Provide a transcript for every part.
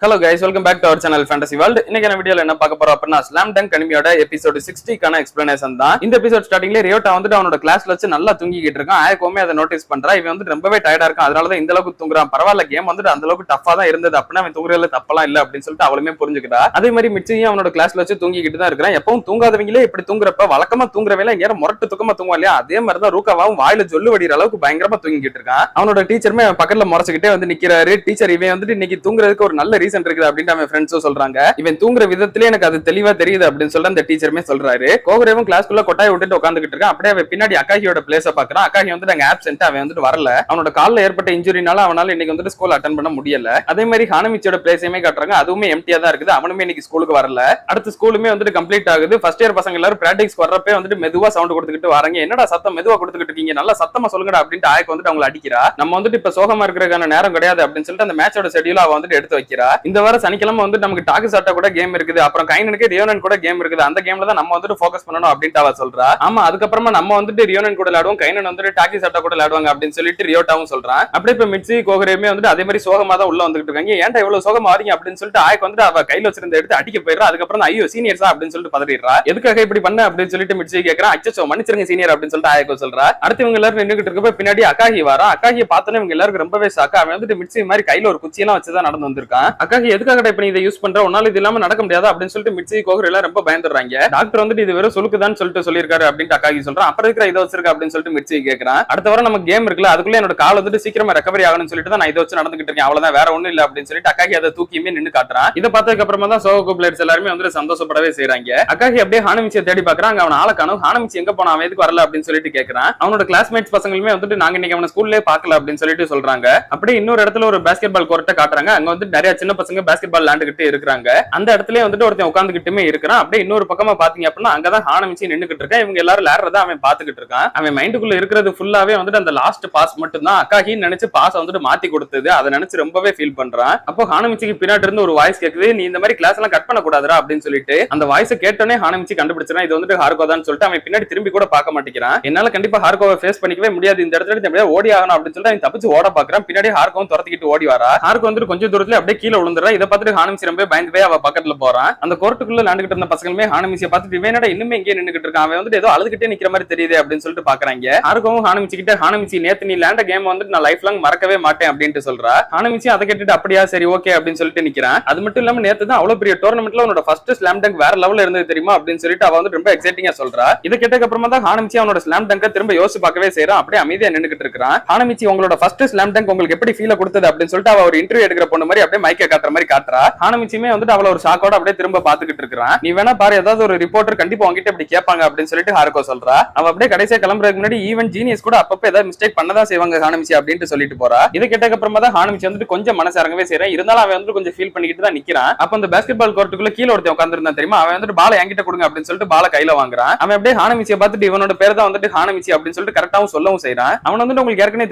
Hello guys, welcome back to our channel Fantasy World. இன்னைக்கான வீடியோல என்ன பார்க்க போறோம் அப்படினா ஸ்லாம் டங்க் அனிமியோட எபிசோட் 60 கான எக்ஸ்பிளனேஷன் தான். இந்த எபிசோட் ஸ்டார்டிங்ல ரியோட்டா வந்துட்டு அவனோட கிளாஸ்ல வச்சு நல்லா தூங்கிக்கிட்டு இருக்கான். ஆயக்கோமே அதை நோட்டீஸ் பண்றா. இவன் வந்து ரொம்பவே டயர்டா இருக்கான். அதனால தான் இந்த அளவுக்கு தூங்குறான். பரவாயில்ல, கேம் வந்துட்டு அந்த அளவுக்கு டஃபா தான் இருந்தது. அப்படினா அவன் தூங்குறதுல தப்பலாம் இல்ல அப்படின்னு சொல்லிட்டு அவளுமே புரிஞ்சுக்கிட்டா. அதே மாதிரி மிச்சியும் அவனோட கிளாஸ்ல வச்சு தூங்கிக்கிட்டு தான் இருக்கான். எப்பவும் தூங்காதவங்களே இப்படி தூங்குறப்ப வழக்கமா தூங்குறவங்க எங்கேயாரும் முரட்டு தூக்கமா தூங்குவா இல்லையா, அதே மாதிரி தான் ரூகாவும் வாயில ஜொல்லு வடிகிற அளவுக்கு பயங்கரமா தூங்கிக்கிட்டு இருக்கான். அவனோட டீச்சருமே பக்கத்துல முறைச்சுக்கிட்டே வந்து நிக்கிறாரு. டீச்சர் இவன் வந்துட்டு இன்னைக்கு தூங்குறதுக்கு ஒரு நல்ல ரீசன் இருக்குது அப்படின்னு அவன் ஃப்ரெண்ட்ஸும் சொல்றாங்க. இவன் தூங்குற விதத்திலே எனக்கு அது தெளிவா தெரியுது அப்படின்னு சொல்லிட்டு அந்த டீச்சருமே சொல்றாரு. கோகுரேவும் கிளாஸ்க்குள்ள கொட்டாய் விட்டுட்டு உட்காந்துக்கிட்டு இருக்கான். அப்படியே அவன் பின்னாடி அக்காகியோட பிளேஸ பாக்குறான். அக்காகி வந்துட்டு அங்க ஆப்சென்ட், அவன் வந்துட்டு வரல. அவனோட கால்ல ஏற்பட்ட இன்ஜுரினால அவனால இன்னைக்கு வந்துட்டு ஸ்கூல் அட்டெண்ட் பண்ண முடியல. அதே மாதிரி ஹானமிச்சியோட பிளேஸையுமே காட்டுறாங்க. அதுவுமே எம்டியா தான் இருக்குது. அவனுமே இன்னைக்கு ஸ்கூலுக்கு வரல. அடுத்த ஸ்கூலுமே வந்துட்டு கம்ப்ளீட் ஆகுது. ஃபர்ஸ்ட் இயர் பசங்க எல்லாரும் பிராக்டிஸ் வர்றப்பே வந்துட்டு மெதுவா சவுண்ட் கொடுத்துக்கிட்டு வராங்க. என்னடா சத்தம் மெதுவா கொடுத்துக்கிட்டு இருக்கீங்க, நல்லா சத்தமா சொல்லுங்கடா அப்படின்ட்டு ஆயக்கு வந்துட்டு அவங்களை அடிக்கிறா. நம்ம வந்துட்டு இப்ப சோகமா இருக்கிறதுக்கான நேரம் கிடையாது அப்படின்னு சொல்லிட்டு அந்த மேட்சோட ஷெட்யூல் அவ வந்துட்டு எடுத்து வைக்கிறா. இந்த வாரம் சனிக்கிழமை வந்து நமக்கு டாக்கு சாட்டா கூட கேம் இருக்குது, அப்புறம் கைனனுக்கு ரியோனன் கூட கேம் இருக்குது. அந்த கேம்ல தான் நம்ம வந்துட்டு ஃபோக்கஸ் பண்ணணும் அப்படின்ட்டு அவ சொல்றா. ஆமா, அதுக்கப்புறமா நம்ம வந்துட்டு ரியோனன் கூட விளையாடுவோம், கைனன் வந்துட்டு டாக்கி சாட்டா கூட விளையாடுவாங்க அப்படின்னு சொல்லிட்டு ரியோட்டாவும் சொல்றான். அப்படியே இப்ப மிட்சி கோகுரேமே வந்துட்டு அதே மாதிரி சோகமா தான் உள்ள வந்துட்டு இருக்காங்க. ஏன்டா இவ்வளவு சோகமா வரீங்க அப்படின்னு சொல்லிட்டு ஆயக்கு வந்துட்டு அவ கையில வச்சிருந்த எடுத்து அடிக்க போயிடுறா. அதுக்கப்புறம் ஐயோ சீனியர்ஸா அப்படின்னு சொல்லிட்டு பதறிடுறா. எதுக்காக இப்படி பண்ண அப்படின்னு சொல்லிட்டு மிட்சி கேட்கறான். அச்சோ மன்னிச்சிருங்க சீனியர் அப்படின்னு சொல்லிட்டு ஆயக்கோ சொல்றா. அடுத்து இவங்க எல்லாரும் நின்றுகிட்டு இருக்கப்ப பின்னாடி அக்காகி வரா. அக்காகியை பார்த்தோன்னே இவங்க எல்லாரும் ரொம்பவே ஷாக்கா. அவன் வந்துட்டு மிட்சி மாதிரி கையில ஒரு குச்சியெல்லாம் வச்சுதான் நடந்து வந்திருக்கான். அக்காகி எதுக்காக இப்ப இதை யூஸ் பண்ற, உன்னால இது இல்லாம நடக்க முடியாது அப்படின்னு சொல்லிட்டு மிட்சி கோகுர் எல்லாம் ரொம்ப பயந்துடுறாங்க. டாக்டர் வந்துட்டு இது வெறும் சொல்லுக்குதான் சொல்லிட்டு சொல்லியிருக்காரு அப்படின்னு அக்காகி சொல்றான். அப்புறம் இருக்கிற இதை வச்சிருக்க அப்படின்னு சொல்லிட்டு மிட்சி கேட்கறான். அடுத்த வாரம் நம்ம கேம் இருக்குல்ல, அதுக்குள்ள என்னோட கால் வந்துட்டு சீக்கிரமா ரெக்கவரி ஆகணும்னு சொல்லிட்டு தான் நான் இதை வச்சு நடந்துகிட்டு இருக்கேன், அவ்வளவுதான், வேற ஒண்ணும் இல்ல அப்படின்னு சொல்லிட்டு அக்காகி அதை தூக்கியுமே நின்று காட்டுறான். இதை பார்த்ததுக்கு அப்புறமா தான் சோகோ பிளேயர்ஸ் எல்லாருமே வந்துட்டு சந்தோஷப்படவே செய்யறாங்க. அக்காகி அப்படியே ஹானமிச்சியை தேடி பாக்குறாங்க. அவன் ஆள காணோம். ஹானமிச்சி எங்க போனா, அவன் எதுக்கு வரல அப்படின்னு சொல்லிட்டு கேட்கறான். அவனோட கிளாஸ்மேட்ஸ் பசங்களுமே வந்துட்டு நாங்க இன்னைக்கு அவன ஸ்கூல்லே பார்க்கல அப்படின்னு சொல்லிட்டு சொல்றாங்க. அப்படியே இன்னொரு இடத்துல ஒரு பாஸ்கெட் பால் கோர்ட்டை காட்டுறாங்க. அங்க வந்து நிறைய சின்ன பசங்க பாஸ்கெட் பால் விளையாண்டுகிட்டு இருக்காங்க. அந்த இடத்துல வந்துட்டு ஒருத்தன் உட்காந்துகிட்டுமே இருக்கிறான். அப்படியே இன்னொரு பக்கமா பாத்தீங்க அப்படின்னா அங்கதான் ஹானமிச்சி நின்னுகிட்டு இருக்கான். இவங்க எல்லாரும் விளையாடுறத அவன் பாத்துக்கிட்டு இருக்கான். அவன் மைண்டுக்குள்ள இருக்கிறது ஃபுல்லாவே வந்துட்டு அந்த லாஸ்ட் பாஸ் மட்டும் தான். அக்காகின்னு நினைச்சு பாஸ் வந்துட்டு மாத்தி கொடுத்தது, அதை நினைச்சு ரொம்பவே ஃபீல் பண்றான். அப்போ ஹானமிச்சிக்கு பின்னாடி இருந்து ஒரு வாய்ஸ் கேக்குது, நீ இந்த மாதிரி கிளாஸ் எல்லாம் கட் பண்ண கூடாதுடா அப்படின்னு சொல்லிட்டு. அந்த வாய்ஸ் கேட்டோன்னே ஹானமிச்சி கண்டுபிடிச்சிடான், இது வந்துட்டு ஹார்கோ தான் சொல்லிட்டு அவன் பின்னாடி திரும்பி கூட பார்க்க மாட்டேங்கிறான். என்னால கண்டிப்பா ஹார்கோவை ஃபேஸ் பண்ணிக்கவே முடியாது, இந்த இடத்துல ஓடி ஆகணும் அப்படின்னு சொல்லிட்டு அவன் தப்பிச்சு ஓட பாக்குறான். பின்னாடி ஹார்கோவும் துரத்திக்கிட்டு ஓடி வரா. ஹார்கோ வந்துட்டு கொஞ்சம் தூரத்துல அப்படியே கீழே விழுந்துறா. இதை பார்த்துட்டு ஹானமிச்சி ரொம்ப பயந்து போய் அவ பக்கத்துல போறான். அந்த கோர்ட்டுக்குள்ள விளையாண்டுகிட்டு இருந்த பசங்களுமே ஹானமிச்சியை பார்த்துட்டு இவனடா இன்னுமே இங்கே நின்னுகிட்டு இருக்கான், அவன் வந்துட்டு ஏதோ அழுதுகிட்டே நிக்கிற மாதிரி தெரியுது அப்படின்னு சொல்லிட்டு பாக்குறாங்க. ஹார்கோவும் ஹானமிச்சி கிட்ட, ஹானமிச்சி நேத்து நீ விளையாண்ட கேம் வந்துட்டு நான் லைஃப் லாங் மறக்கவே மாட்டேன் அப்படின்ட்டு சொல்றா. ஹானமிச்சி அதை கேட்டுட்டு அப்படியா சரி ஓகே அப்படின்னு சொல்லிட்டு நிக்கிறான். அது மட்டும் இல்லாம நேத்து தான் அவ்வளவு பெரிய டோர்னமெண்ட்ல உன்னோட ஃபர்ஸ்ட் ஸ்லாம் டங்க் வேற லெவல்ல இருந்தது தெரியுமா அப்படின்னு சொல்லிட்டு அவ வந்து ரொம்ப எக்ஸைட்டிங்கா சொல்றா. இதை கேட்டதுக்கு அப்புறமா தான் ஹானமிச்சி அவனோட ஸ்லாம் டங்க திரும்ப யோசிச்சு பார்க்கவே செய்யறான். அப்படியே அமைதியா நின்னுகிட்டு இருக்கான். ஹானமிச்சி உங்களோட ஃபர்ஸ்ட் ஸ்லாம் டங்க் உங்களுக்கு எப்படி ஃபீல் கொடுத்தது அப்படின்னு சொல்லிட்டு அவ ஒரு இன்டர்வியூ எடுக்கிற பொண்ணு மாதிரி அப்படியே மைக்க காட்டுற மாதிரி காட்டுறா. ஹானமிச்சியுமே வந்துட்டு அவள ஒரு ஷாக்கோட அப்படியே திரும்ப பாத்துக்கிட்டு இருக்கான். நீ வேணா பாரு, ஏதாவது ஒரு ரிப்போர்ட்டர் கண்டிப்பா உங்ககிட்ட இப்படி கேட்பாங்க அப்படின்னு சொல்லிட்டு ஹார்கோ சொல்றா. அவ அப்படியே கடைசியா கிளம்புறதுக்கு முன்னாடி ஈவன் ஜீனியஸ் கூட அப்பப்ப ஏதாவது மிஸ்டேக் பண்ணதான் செய்வாங்க ஹானமிச்சி அப்படின்னு சொல்லிட்டு போறா. இதை கேட்டதுக்கு அப்புறமா தான் ஹானமிச்சி வந்துட்டு கொஞ்சம் மனசு இறங்கவே செய்யறேன். இருந்தாலும் அவன் வந்து கொஞ்சம் ஃபீல் பண்ணிக்கிட்டு தான் நிக்கிறான். அப்ப அந்த பாஸ்கெட் பால் கோர்ட்டுக்குள்ள கீழ ஒருத்தன் உட்கார்ந்திருந்தான் தெரியுமா, அவன் வந்துட்டு பாலை என்கிட்ட கொடுங்க அப்படின்னு சொல்லிட்டு பாலை கையில வாங்குறான். அவன் அப்படியே ஹானமிச்சியை பார்த்துட்டு இவனோட பேர் தான் வந்துட்டு ஹானமிச்சி அப்படின்னு சொல்லிட்டு கரெக்டாவும் சொல்லவும் செய்யறான். அவன் வந்துட்டு உங்களுக்கு ஏற்கனவே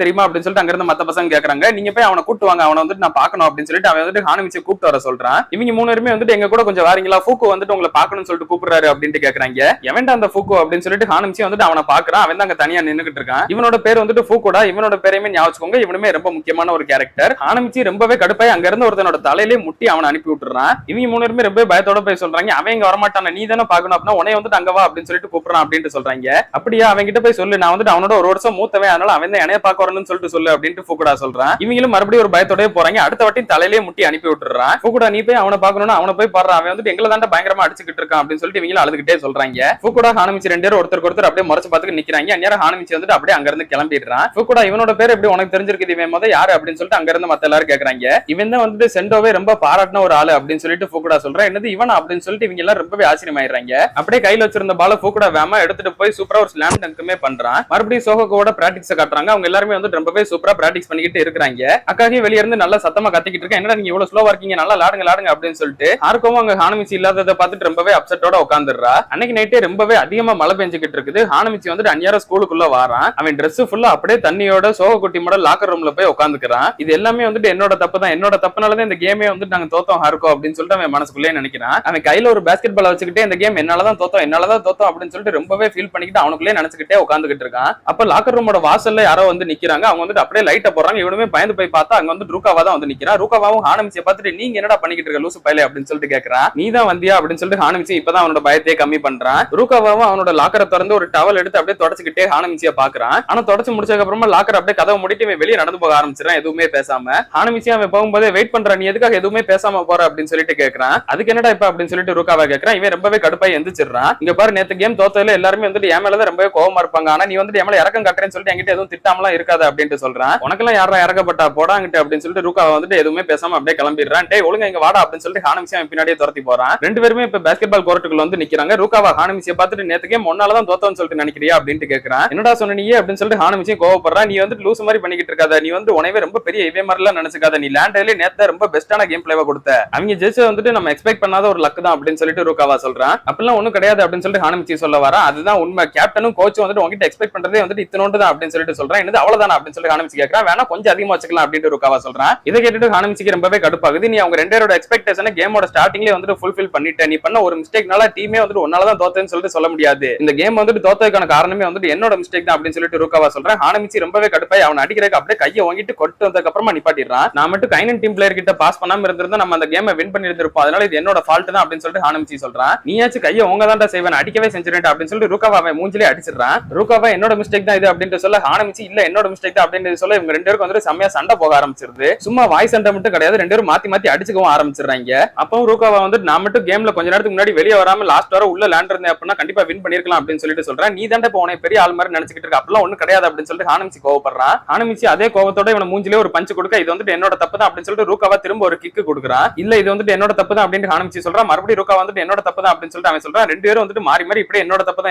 தெரியுமா அப்படின்னு சொல்லிட்டு அங்க இருந்த மத்த பசங்க கேக்குறாங்க. நீங்க போய் அவனை கூட்டு வாங்க, அவனை வந்துட்டு நான் பார்க்கணும் அப்படின்னு சொல்லிட்டு அவன் வந்துட்டு ஹானமிச்சியை கூப்பிட்டு வர சொல்றான். இவங்க மூணு பேருமே வந்துட்டு எங்க கூட கொஞ்சம் வாரீங்களா, ஃபூக்கோ வந்துட்டு உங்களை பார்க்கணும்னு சொல்லிட்டு கூப்பிடுறாரு அப்படின்ட்டு கேக்குறாங்க. எவன்டா அந்த ஃபூக்கோ அப்படின்னு சொல்லிட்டு ஹானமிச்சி வந்துட்டு அவனை பாக்குறான். அவன் தான் அங்க தனியா நின்னுகிட்டு இருக்கான். இவனோட பேர் வந்துட்டு ஃபூக்கோடா. இவனோட பேரையுமே ஞாபகம், இவனுமே ரொம்ப முக்கியமான ஒரு கேரக்டர். ஹானமிச்சி ரொம்பவே கடுப்பாய் அங்க இருந்து ஒருத்தனோட தலையிலே முட்டி அவனை அனுப்பி விட்டுறான். இவங்க மூணு பேருமே ரொம்ப பயத்தோட போய் சொல்றாங்க, அவன் இங்க வரமாட்டான், நீ தானே பாக்கணும் அப்படின்னா உன்னை வந்துட்டு அங்க வா அப்படின்னு சொல்லிட்டு கூப்பிடுறான் அப்படின்னு சொல்றாங்க. அப்படியா, அவங்க கிட்ட போய் சொல்லு, நான் வந்துட்டு அவனோட ஒரு வருஷம் மூத்தவன், அதனால அவன் தான் என்னைய பார்க்க வரணும்னு சொல்லிட்டு சொல்லு அப்படின்ட்டு ஃபூக்கோடா சொல்றான். இவங்களும் மறுபடியும் ஒரு பயத்தோட போறாங்க. அடுத்த வாட்டி தலையிலே முட்டி அனுப்பி விட்டுறான். ஃபூக்கோடா நீ போய் அவனை பார்க்கணும்னு அவனை போய் பாடுறான். அவன் வந்துட்டு எங்களை தாண்ட பயங்கரமா அடிச்சுக்கிட்டு இருக்கான் அப்படின்னு சொல்லிட்டு இவங்களும் அழுதுகிட்டே சொல்றாங்க. ஃபூக்கோடா ஹானமிச்சி ரெண்டு பேரும் ஒருத்தருக்கு ஒருத்தர் அப்படியே முறைச்சு பார்த்துட்டு நிக்கிறாங்க. அந்நேரம் ஹானமிச்சி வந்துட்டு அப்படியே அங்க இருந்து கிளம்பிடுறான். ஃபூக்கோடா இவனோட பேர் எப்படி உனக்கு தெரிஞ்சிருக்குது, இவன் முதல்ல யாரு அப்படின்னு சொல்லிட்டு அங்க இருந்து மத்த எல்லாரும் கேக்குறாங்க. இவன் தான் வந்துட்டு சென்டோவே ரொம்ப பாராட்டின ஒரு ஆளு அப்படின்னு சொல்லிட்டு ஃபூக்கோடா சொல்றான். என்னது இவனா அப்படின்னு சொல்லிட்டு இவங்க எல்லாம் ரொம்பவே ஆச்சரியமாயிடுறாங்க. அப்படியே கையில வச்சிருந்த பால ஃபூக்கோடா வேமா எடுத்துட்டு போய் சூப்பரா ஒரு ஸ்லாம் டங்க்குமே பண்றான். மறுபடியும் சோகோவோட பிராக்டிக்ஸ் காட்டுறாங்க. அவங்க எல்லாருமே வந்து ரொம்பவே சூப்பரா பிராக்டிஸ் பண்ணிக்கிட்டு இருக்காங்க. அக்காகி வெளிய இருந்து நல்லா சத்தமா கத்திக்கிட்டு இருக்கேன், என்னடா நீங்க இவ்வளவு ஸ்லோவா இருக்கீங்க, நல்லா லாடுங்க அப்படின்னு சொல்லிட்டு. ஹார்கோவும் அங்க ஹானமிச்சி இல்லாததை பார்த்துட்டு ரொம்பவே அப்செட்டோட உட்காந்துடுறா. அன்னைக்கு நைட்டே ரொம்பவே அதிகமா மழை பெஞ்சுக்கிட்டு இருக்குது. ஹானமிச்சி வந்துட்டு அந்நியாரம் ஸ்கூலுக்குள்ள வாரான். அவன் ட்ரெஸ் ஃபுல்லா அப்படியே தண்ணியோட சோக குட்டி மாடல் லாக்கர் ரூம்ல போய் உட்காந்துக்கிறான். இது எல்லாமே வந்துட்டு என்னோட தப்பு தான், என்னோட தப்புனாலதான் இந்த கேமே வந்துட்டு நாங்க தோத்தோம் ஹார்கோ அப்படின்னு சொல்லிட்டு அவன் மனசுக்குள்ளே நினைக்கிறான். அவன் கையில ஒரு பாஸ்கெட் பால் வச்சுக்கிட்டே இந்த கேம் என்னாலதான் தோத்தோம் அப்படின்னு சொல்லிட்டு ரொம்பவே ஃபீல் பண்ணிக்கிட்டு அவனுக்குள்ளே நினைச்சுக்கிட்டே உட்காந்துக்கிட்டு இருக்கான். அப்ப லாக்கர் ரூமோட வாசல்ல யாரோ வந்து நிக்கிறாங்க. அவங்க வந்துட்டு அப்படியே லைட்டை போடுறாங்க. இவனுமே பயந்து போய் பார்த்தா அங்க வந்து ரூகாவா தான் வந்து நிக்கிறா. ரூகாவாவும் ஹானமிச்சி ஹானமிச்சியை பார்த்துட்டு நீங்க என்னடா பண்ணிக்கிட்டு இருக்க லூசு பையலே அப்படின்னு சொல்லிட்டு கேக்குறான். நீ தான் வந்தியா அப்படின்னு சொல்லிட்டு ஹானமிச்சி இப்பதான் அவனோட பயத்தையே கம்மி பண்றான். ரூகாவாவும் அவனோட லாக்கரை திறந்து ஒரு டவல் எடுத்து அப்படியே தொடச்சுக்கிட்டே ஹானமிச்சியை பாக்குறான். ஆனா தொடச்சு முடிச்சதுக்கு அப்புறமா லாக்கர் அப்படியே கதவை மூடிட்டு இவன் வெளியே நடந்து போக ஆரம்பிச்சிடறான் எதுவுமே பேசாம. ஹானமிச்சி அவன் போகும்போதே வெயிட் பண்றான், நீ எதுக்காக எதுவுமே பேசாம போற அப்படின்னு சொல்லிட்டு கேக்குறான். அதுக்கு என்னடா இப்ப அப்படின்னு சொல்லிட்டு ரூகாவா கேக்குறான். இவன் ரொம்பவே கடுப்பாய் எந்திரிச்சிடறான். இங்க பாரு, நேத்து கேம் தோத்ததுல எல்லாருமே வந்துட்டு என் மேலதான் ரொம்பவே கோவமா இருப்பாங்க, ஆனா நீ வந்துட்டு என் மேல இறக்கம் காட்டுறேன்னு சொல்லிட்டு என்கிட்ட எதுவும் திட்டாமலாம் இருக்காது அப்படின்ட்டு சொல்றான். உனக்கெல்லாம் யாரா இறக்கப்பட்டா போடாங்கிட்டு அப்படின்னு சொல்லிட்டு ரூகாவா வந்துட்டு எதுவுமே பேசாம அப்படியே கிளம்பிடுறான். டேய் ஒழுங்கா இங்க வாடா அப்படின்னு சொல்லிட்டு ஹானமிச்சி அவன் பின்னாடியே துரத்தி போறான். ரெண்டு பேருமே இப்ப பாஸ்கெட் பால் கோர்ட்டுக்குள்ள வந்து நிக்கிறாங்க. ரூகாவா ஹானமிச்சியை பார்த்துட்டு நேத்து கேம் ஒன்னாலதான் தோத்தோன்னு சொல்லிட்டு நினைக்கிறியா அப்படின்ட்டு கேக்குறான். என்னடா சொன்ன நீ அப்படின்னு சொல்லிட்டு ஹானமிச்சி கோவப்படுறான். நீ வந்துட்டு லூசு மாதிரி பண்ணிக்கிட்டு இருக்காத, நீ வந்து உனவே ரொம்ப பெரிய இவே மாதிரி எல்லாம் நினைச்சுக்காத, நீ லேண்டர்லயே நேத்து ரொம்ப பெஸ்டான கேம் பிளேவா கொடுத்த, அவங்க ஜெயிச்சது வந்துட்டு நம்ம எக்ஸ்பெக்ட் பண்ணாத ஒரு லக் தான் அப்படின்னு சொல்லிட்டு ரூகாவா சொல்றான். அப்படிலாம் ஒண்ணும் கிடையாது அப்படின்னு சொல்லிட்டு ஹானமிச்சி சொல்ல வரா. அதுதான் உண்மை, கேப்டனும் கோச்சும் வந்துட்டு உங்ககிட்ட எக்ஸ்பெக்ட் பண்றதே வந்துட்டு இத்தனோண்டு தான் அப்படின்னு சொல்லிட்டு சொல்றான். என்னது அவ்வளவுதானா அப்படின்னு சொல்லிட்டு ஹானமிச்சி கேக்குறான். வேணா கொஞ்சம் அதிகமா வச்சுக்கலாம் அப்படின்னு ரூகாவா சொல்றான். இதை கேட்டுட்டு ஹானமிச்சிக்கு ரொம்பவே கடுப்பாகுது. நீ அவங்க ரெண்டு பேரோட எக்ஸ்பெக்டேஷனை கேமோட ஸ்டார்டிங்லேயே வந்துட்டு ஃபுல்ஃபில் பண்ணிட்ட, நீ பண்ண ஒரு மிஸ்டேக்னால டீமே வந்துட்டு ஒன்னாலதான் தோத்தேன்னு சொல்லிட்டு சொல்ல முடியாது, இந்த கேம் வந்துட்டு தோத்ததுக்கான காரணமே வந்துட்டு என்னோட மிஸ்டேக் தான் அப்படின்னு சொல்லிட்டு ரூகாவா சொல்றேன். ஹானமிச்சி ரொம்பவே கடுப்பாய் அவன் அடிக்கிறதுக்கு அப்படியே கையை வாங்கிட்டு கொட்டு வந்ததுக்கு அப்புறமா நிப்பாட்டிடுறான். நான் மட்டும் கைனன் டீம் பிளேயர் கிட்ட பாஸ் பண்ணாம இருந்திருந்தா நம்ம அந்த கேமை வின் பண்ணி இருந்திருப்போம், அதனால இது என்னோட ஃபால்ட் தான் அப்படின்னு சொல்லிட்டு ஹானமிச்சி சொல்றான். நீயாச்சும் கையை உங்க தான் செய்வேன், அடிக்கவே செஞ்சுட்டேன் அப்படின்னு சொல்லிட்டு ரூகாவா மூஞ்சிலே அடிச்சிடறான். ரூகாவா என்னோட மிஸ்டேக் தான் இது அப்படின்ட்டு சொல்ல, ஹானமிச்சி இல்ல என்னோட மிஸ்டேக் தான் அப்படின்னு சொல்ல, இவங்க ரெண்டு பேருக்கு வந்துட்டு செம்மையா சண்டை போக ஆரம்பிச்சிருது. சும்மா வாய் சண்டை மட்டும் கிடையாது, ரெண்டு பேரும் மாத்தி மாத்தி அடிச்சுக்கவும் ஆரம்பிச்சிடறாங்க. அப்பவும் ரூகாவா வந்துட்டு நான் மட்டும் கேம்ல கொஞ்ச நேரத்துக்கு முன்னாடி வெளியே வராம லாஸ்ட் வர உள்ள லேண்ட் இருந்தேன் அப்படின்னா கண்டிப்பா வின் பண்ணிருக்கலாம் அப்படின்னு சொல்லிட்டு சொல்றேன். நீ தாண்டா போனே பெரிய ஆள் மாதிரி நினைச்சுக்கிட்டு இருக்க, அப்படிலாம் ஒண்ணும் கிடையாது அப்படின்னு சொல்லிட்டு ஹானமிச்சி கோவப்படுறான். ஹானமிச்சி அதே கோவத்தோட இவன மூஞ்சிலே ஒரு பஞ்ச் கொடுக்க, இது வந்துட்டு என்னோட தப்பு தான் அப்படின்னு சொல்லிட்டு ரூகாவா திரும்ப ஒரு கிக் கொடுக்குறான். இல்ல இது வந்துட்டு என்னோட தப்பு தான் அப்படின்னு ஹானமிச்சி சொல்றான். மறுபடியும் ரூகா வந்துட்டு என்னோட தப்பு தான் அப்படின்னு சொல்லிட்டு அவன் சொல்றான். ரெண்டு பேரும் வந்துட்டு மாறி மாறி இப்படி என்னோட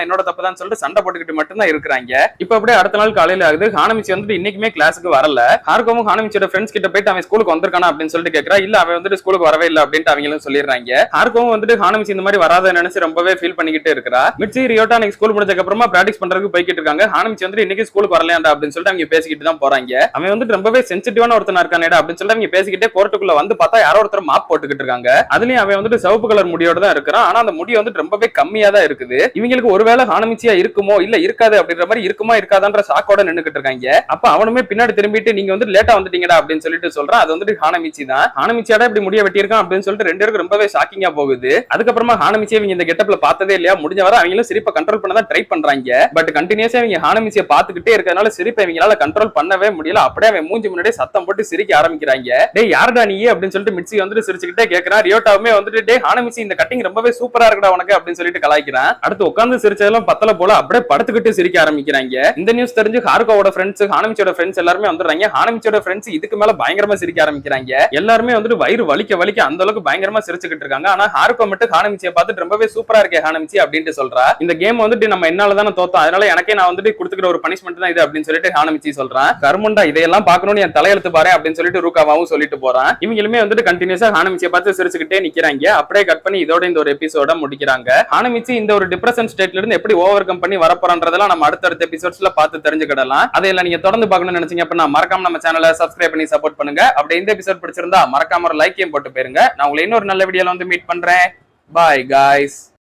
தப்பு தான் சொல்லிட்டு சண்டை போட்டுக்கிட்டு மட்டும் தான் இருக்காங்க. இப்ப அப்படியே அடுத்த நாள் காலையில ஆகுது. ஹானமிச்சி வந்துட்டு இன்னைக்குமே கிளாஸுக்கு வரல. ஹார்கோவும் ஹானமிச்சியோட ஃப்ரெண்ட்ஸ் கிட்ட போயிட்டு அவன் ஸ்கூலுக்கு வந்திருக்கானா அப்படின்னு சொல்லிட்டு கேட்கறா. இல்ல அவன் வந்துட்டு ஸ்கூலுக்கு வரவே இல்லை அப்படின்ட்டு அவங்களும் சொல்லிடுறாங்க. ஹார்கோவும் வந்துட்டு ஹானமிச்சி இந்த மாதிரி வராத நினைச்சு ரொம்பவே ஃபீல் பண்ணிக்கிட்டு இருக்கா. மிட்சி ரியோட்டா இன்னைக்கு ஸ்கூல் முடிஞ்சதுக்கு அப்புறமா பிராக்டிஸ் பண்றதுக்கு போய்கிட்டு இருக்காங்க. ஹானமிச்சி வந்துட்டு இன்னைக்கு ஸ்கூலுக்கு வரலையாண்டா அப்படின்னு சொல்லிட்டு அவங்க பேசிக்கிட்டு தான் போறாங்க. அவன் வந்துட்டு ரொம்பவே சென்சிட்டிவான ஒருத்தனா இருக்கானேடா அப்படின்னு சொல்லிட்டு அவங்க பேசிக்கிட்டே கோர்ட்டுக்குள்ள வந்து பார்த்தா யாரோ ஒருத்தர் மாப் போட்டுக்கிட்டு இருக்காங்க. அதுலயும் அவன் வந்துட்டு சிவப்பு கலர் முடியோட தான் இருக்கிறான். ஆனா அந்த முடி வந்துட்டு ரொம்பவே கம்மியா தான் இருக்குது. இவங்களுக்கு ஒருவேளை ஹானமிச்சியா இருக்குமோ இல்ல இருக்காது அப்படின்ற மாதிரி இருக்குமா இருக்காதான்ற சாக்கோட நின்னுக்கிட்டு இருக்காங்க. அப்ப அவனுமே பின்னாடி திரும்பிட்டு நீங்க வந்து லேட்டா வந்துட்டீங்கடா அப்படின்னு சொல்லிட்டு சொல்றான். அது வந்துட்டு ஹானமிச்சி தான். ஹானமிச்சியாடா இப்படி முடிய வெட்டியிருக்கான் அப்படின்னு சொல்லிட்டு ரெண்டு பேருக்கு ரொம்பவே ஷாக்கிங்கா போகுது. அதுக்கப்புறமா ஹானமிச்சியை இவங்க இந்த கெட்டப்ல பார்த்ததே இல்லையா, முடிஞ்ச வரை அவங்களும் சிரிப்பை கண்ட்ரோல் பண்ண தான் ட்ரை பண்றாங்க. பட் கண்டினியூஸா இவங்க ஹானமிச்சியை பார்த்துக்கிட்டே இருக்கிறதுனால சிரிப்பை இவங்களால கண்ட்ரோல் பண்ணவே முடியல. அப்படியே அவன் மூஞ்சி முன்னாடியே சத்தம் போட்டு சிரிக்க ஆரம்பிக்கிறாங்க. டேய் யாருடா நீ அப்படின்னு சொல்லிட்டு மிட்சி வந்துட்டு சிரிச்சுக்கிட்டே கேட்கிறான். ரியோட்டாவுமே வந்துட்டு டே ஹானமிச்சி இந்த கட்டிங் ரொம்பவே சூப்பரா இருக்குடா உனக்கு அப்படின்னு சொல்லிட்டு கலாய்க்கிறான். அடுத்து உட்கார்ந்து சிரிச்சதெல்லாம் பத்தல போல அப்படியே படுத்துக்கிட்டு சிரிக்க ஆரம்பிக்கிறாங்க. இந்த நியூஸ் தெரிஞ்சு ஹார்கோவோட ஃப்ரெண்ட்ஸ் ஹானமிச்சியோட ஃப்ரெண்ட்ஸ் எல்லாருமே வந்துடுறாங்க. ஹானமிச்சியோட ஃப்ரெண்ட்ஸ் இதுக்கு மேல பயங்கரமா சிரிக்க ஆரம்பிக்கிறாங்க. எல்லாருமே வந்துட்டு வயிறு வலிக்க வலிக்க அந்த அளவுக்கு பயங்கரமா சிரிச்சுக்கிட்டு இருக்காங்க. ஆனா ஹார்கோ மட்டும் ஹானமிச்சியை பார்த்துட்டு ரொம்பவே சூப்பரா இருக்கே ஹானமிச்சி அப்படின்ட்டு சொல்றா. இந்த கேம் வந்துட்டு நம்ம என்னால தானே தோத்தோம், அதனால எனக்கே நான் வந்துட்டு கொடுத்துக்கிற ஒரு பனிஷ்மெண்ட் தான் இது அப்படின்னு சொல்லிட்டு ஹானமிச்சி சொல்றான். கர்முண்டா இதையெல்லாம் பார்க்கணும்னு என் தலையெழுத்து பாரு அப்படின்னு சொல்லிட்டு ரூகாவாவும் சொல்லிட்டு போறான். இவங்களுமே வந்துட்டு கண்டினியூஸா ஹானமிச்சியை பார்த்து சிரிச்சுக்கிட்டே நிக்கிறாங்க. அப்படியே கட் பண்ணி இதோட இந்த ஒரு எபிசோட முடிக்கிறாங்க. ஹானமிச்சி இந்த ஒரு டிப்ரெஷன் ஸ்டேட்ல இருந்து எப்படி ஓவர் கம் பண்ணி வரப்போறன்றதெல்லாம் நம்ம அடுத்தடுத்த எபிசோட்ஸ்ல பார்த்து தெரிஞ்சுக்கிடலாம். அதையெல்லாம் நீங்க தொடர்ந்து பார்க்கணும்னு நினைச்சீங்க அப்படின்னா மறக்காம நம்ம சேனலை சப்ஸ்கிரைப் பண்ணி சப்போர்ட் பண்ணுங்க. அப்படி இந்த எபிசோட் பிடிச்சிருந்தா மறக்காம ஒரு லைக்கையும் போட்டு போயிருங்க. நான் உங்களை இன்னொரு நல்ல வீடியோல வந்து மீட் பண்றேன். Bye guys.